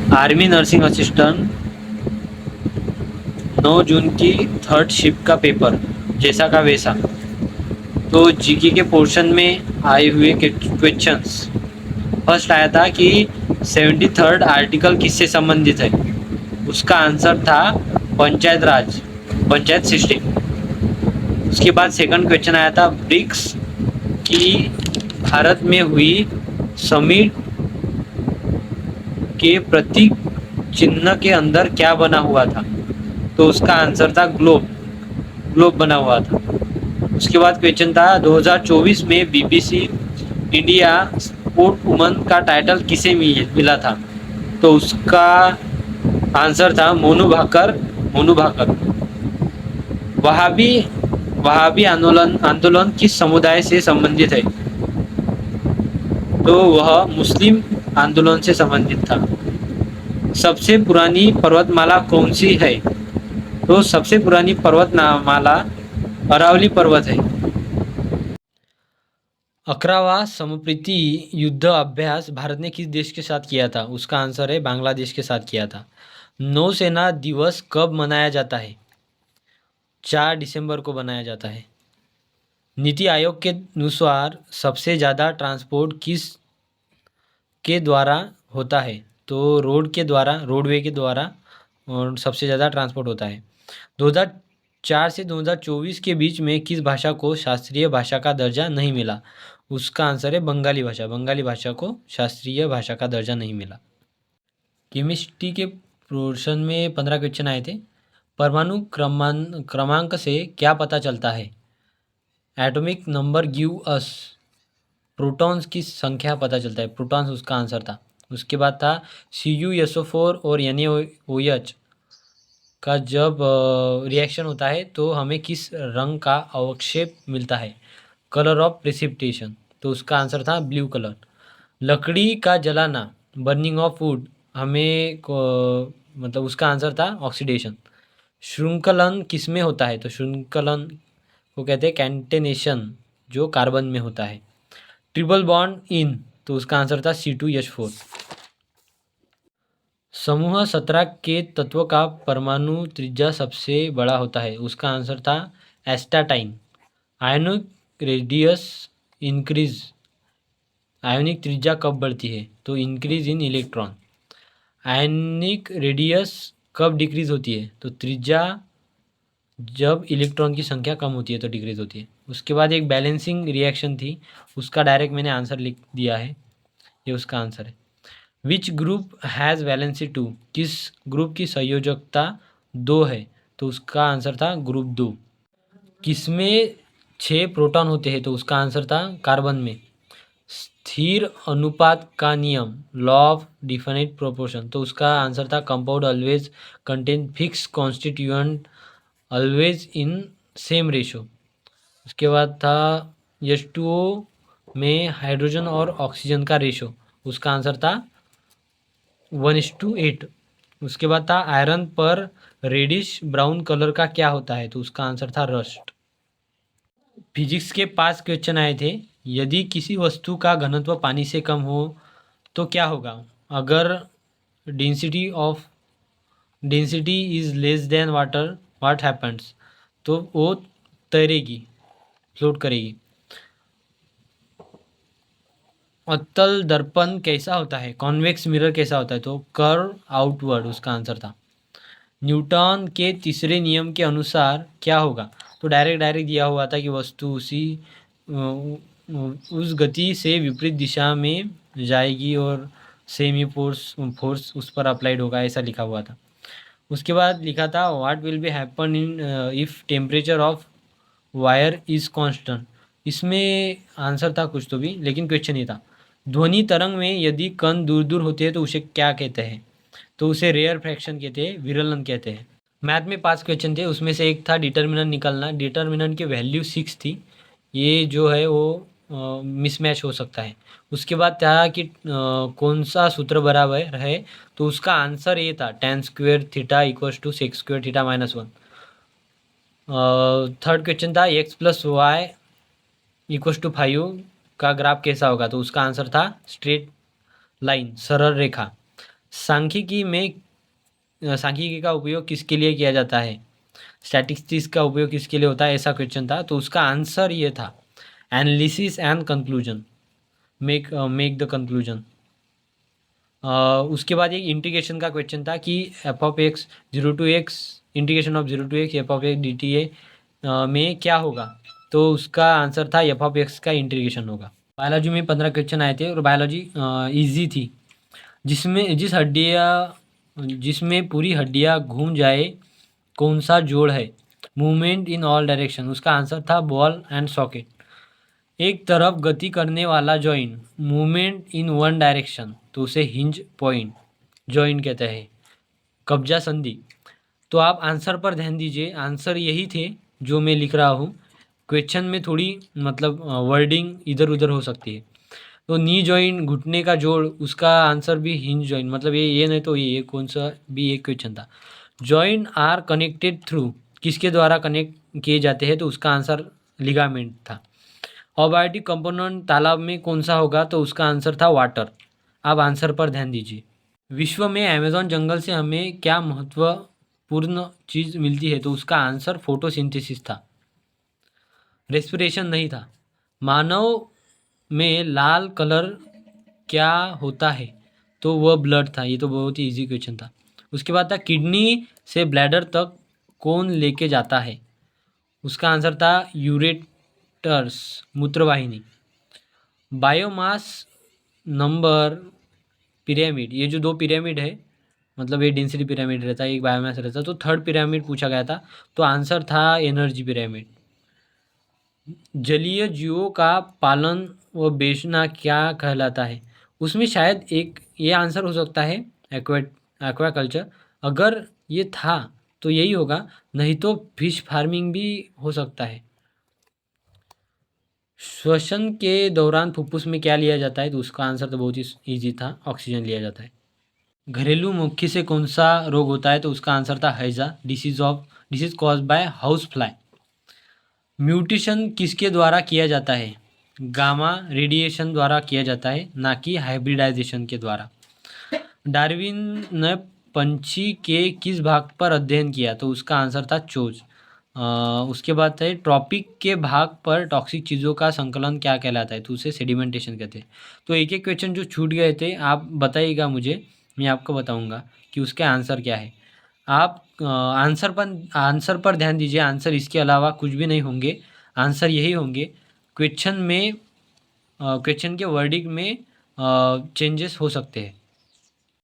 Army nursing assistant 9 जून की third shift का paper जैसा का वैसा। तो जीके के पोर्शन में आए हुए क्वेश्चंस। फर्स्ट आया था कि 73rd आर्टिकल किससे संबंधित है। उसका आंसर था पंचायत राज, पंचायत सिस्टम। उसके बाद सेकंड क्वेश्चन आया था ब्रिक्स की भारत में हुई समिट के प्रतीक चिन्ह के अंदर क्या बना हुआ था। तो उसका आंसर था ग्लोब, ग्लोब बना हुआ था। उसके बाद क्वेश्चन था 2024 में बीबीसी इंडिया स्पोर्ट वुमन का टाइटल किसे मिला था। तो उसका आंसर था मोनू भाकर, मोनू भाकर। वहाबी वहाबी आंदोलन आंदोलन किस समुदाय से संबंधित है। तो वह मुस्लिम आंदोलन से संबंधित था। सबसे पुरानी पर्वतमाला कौन सी है। तो सबसे पुरानी पर्वतमाला अरावली पर्वत है। 11वां समुद्री युद्ध अभ्यास भारत ने किस देश के साथ किया था। उसका आंसर है बांग्लादेश के साथ किया था। नौसेना दिवस कब मनाया जाता है। 4 दिसंबर को मनाया जाता है। नीति आयोग के अनुसार सबसे ज़्यादा ट्रांसपोर्ट किस के द्वारा होता है। तो रोड के द्वारा, रोडवे के द्वारा और सबसे ज़्यादा ट्रांसपोर्ट होता है। 2004 से 2024 के बीच में किस भाषा को शास्त्रीय भाषा का दर्जा नहीं मिला। उसका आंसर है बंगाली भाषा। बंगाली भाषा को शास्त्रीय भाषा का दर्जा नहीं मिला। केमिस्ट्री के पोर्शन में 15 क्वेश्चन आए थे। परमाणु क्रमांक से क्या पता चलता है। Atomic number give us, protons की संख्या पता चलता है। प्रोटॉन्स उसका आंसर था। उसके बाद था CuSO4 और NaOH का जब रिएक्शन होता है तो हमें किस रंग का अवक्षेप मिलता है। Colour of precipitation. तो उसका आंसर था ब्लू कलर। लकड़ी का जलाना, बर्निंग ऑफ वुड, हमें मतलब उसका आंसर था ऑक्सीडेशन। श्रृंखलन किस में होता है। तो श्रृंखलन को कहते हैं कैंटेनेशन, जो कार्बन में होता है। ट्रिपल बॉन्ड इन, तो उसका आंसर था C2H4। समूह 17 के तत्व का परमाणु त्रिज्या सबसे बड़ा होता है। उसका आंसर था एस्टाटाइन। आयोनिक रेडियस इंक्रीज, आयोनिक त्रिज्या कब बढ़ती है। तो increase in electron. Ionic radius कब डिक्रीज होती है। तो त्रिज्या जब इलेक्ट्रॉन की संख्या कम होती है तो डिक्रीज होती है। उसके बाद एक बैलेंसिंग रिएक्शन थी, उसका डायरेक्ट मैंने आंसर लिख दिया है, ये उसका आंसर है। विच ग्रुप हैज़ वैलेंसी 2, किस ग्रुप की संयोजकता 2 है। तो उसका आंसर था ग्रुप 2। किसमें 6 प्रोटॉन होते हैं। तो उसका आंसर था कार्बन में। स्थिर अनुपात का नियम, लॉ ऑफ डिफाइनिट प्रोपोर्शन, तो उसका आंसर था compound always contain fix constituent always in same ratio. उसके बाद था H2O में हाइड्रोजन और ऑक्सीजन का रेशो, उसका आंसर था 1:8। उसके बाद था आयरन पर रेडिश ब्राउन कलर का क्या होता है। तो उसका आंसर था रस्ट। फिजिक्स के 5 क्वेश्चन आए थे। यदि किसी वस्तु का घनत्व पानी से कम हो तो क्या होगा। अगर density is less than water what happens. तो वो तैरेगी, फ्लोट करेगी। अतल दर्पण कैसा होता है, कॉन्वेक्स मिरर कैसा होता है। तो कर्व आउटवर्ड, उसका आंसर था। न्यूटन के तीसरे नियम के अनुसार क्या होगा। तो डायरेक्ट दिया हुआ था कि वस्तु उस गति से विपरीत दिशा में जाएगी और सेमी फोर्स उस पर अप्लाइड होगा, ऐसा लिखा हुआ था। उसके बाद लिखा था what will be happen in if temperature of wire is constant. इसमें आंसर था कुछ तो भी, लेकिन क्वेश्चन ये था ध्वनि तरंग में यदि कण दूर दूर होते हैं तो उसे क्या कहते हैं। तो उसे रेयर फ्रैक्शन कहते हैं, विरलन कहते हैं। मैथ में 5 क्वेश्चन थे, उसमें से एक था डिटर्मिनेंट निकालना। डिटर्मिनेंट की वैल्यू 6 थी, ये जो है वो मिसमैच हो सकता है। उसके बाद था कि कौन सा सूत्र बराबर है। तो उसका आंसर ये था tan² theta = sec² theta -1। Third question था x+y = 5 का ग्राफ कैसा होगा। तो उसका आंसर था स्ट्रेट लाइन, सरल रेखा। सांख्यिकी में सांख्यिकी का उपयोग किसके लिए किया जाता है? स्टैटिस्टिक्स का उपयोग किसके लिए होता है, ऐसा क्वेश्चन था। तो उसका आंसर ये था, analysis and conclusion, make the conclusion. उसके बाद एक इंटीग्रेशन का क्वेश्चन था कि F of x 0 to x, integration of 0 to x F of x D T A में क्या होगा? तो उसका आंसर था एफ ऑफ एक्स का इंटीग्रेशन होगा। बायोलॉजी में 15 क्वेश्चन आए थे और बायोलॉजी इजी थी। जिसमें पूरी हड्डियाँ घूम जाए, कौन सा जोड़ है? मूवमेंट इन ऑल डायरेक्शन, उसका आंसर था बॉल एंड सॉकेट। एक तरफ गति करने वाला joint, movement in one direction, तो उसे हिंज पॉइंट जॉइंट कहते हैं। कब्जा संधि। तो आप आंसर पर ध्यान दीजिए, आंसर यही थे जो मैं लिख रहा हूँ। क्वेश्चन में थोड़ी मतलब वर्डिंग इधर उधर हो सकती है। तो नी जॉइंट, घुटने का जोड़, उसका आंसर भी हिंज जॉइंट, मतलब ये नहीं तो ये कौन सा भी एक क्वेश्चन था। जॉइंट आर कनेक्टेड थ्रू, किसके द्वारा कनेक्ट किए जाते हैं? तो उसका आंसर लिगामेंट था। अबायोटिक कंपोनेंट तालाब में कौन सा होगा? तो उसका आंसर था वाटर। आप आंसर पर ध्यान दीजिए। विश्व में अमेज़न जंगल से हमें क्या महत्वपूर्ण चीज़ मिलती है? तो उसका आंसर फोटोसिंथेसिस था, रेस्पिरेशन नहीं था। मानव में लाल कलर क्या होता है? तो वह ब्लड था। ये तो बहुत ही इजी क्वेश्चन था। उसके बाद था, किडनी से ब्लैडर तक कौन लेके जाता है? उसका आंसर था यूरेटर्स, मूत्रवाहिनी। बायोमास नंबर पिरामिड, ये जो 2 पिरामिड है, मतलब ये डेंसिटी पिरामिड रहता है, एक बायोमास रहता है, तो थर्ड पिरामिड पूछा गया था, तो आंसर था एनर्जी पिरामिड। जलीय जीवों का पालन व बेचना क्या कहलाता है? उसमें शायद एक ये आंसर हो सकता है, एक्वाकल्चर। अगर ये था तो यही होगा, नहीं तो फिश फार्मिंग भी हो सकता है। श्वसन के दौरान फुफ्फुस में क्या लिया जाता है? तो उसका आंसर तो बहुत ही ईजी था, ऑक्सीजन लिया जाता है। घरेलू मुखी से कौन सा रोग होता है? तो उसका आंसर था हैजा, disease cause by house fly. Mutation किसके द्वारा किया जाता है? गामा रेडिएशन द्वारा किया जाता है, ना कि हाइब्रिडाइजेशन के द्वारा। डार्विन ने पंछी के किस भाग पर अध्ययन किया? तो उसका आंसर था चोंच। उसके बाद है, ट्रॉपिक के भाग पर टॉक्सिक चीज़ों का संकलन क्या कहलाता है? तो उसे सेडिमेंटेशन कहते हैं। तो एक एक क्वेश्चन जो छूट गए थे आप बताइएगा मुझे, मैं आपको बताऊंगा कि उसके आंसर क्या है। आप आंसर पर ध्यान दीजिए, आंसर इसके अलावा कुछ भी नहीं होंगे, आंसर यही होंगे। क्वेश्चन के वर्डिंग में चेंजेस हो सकते हैं।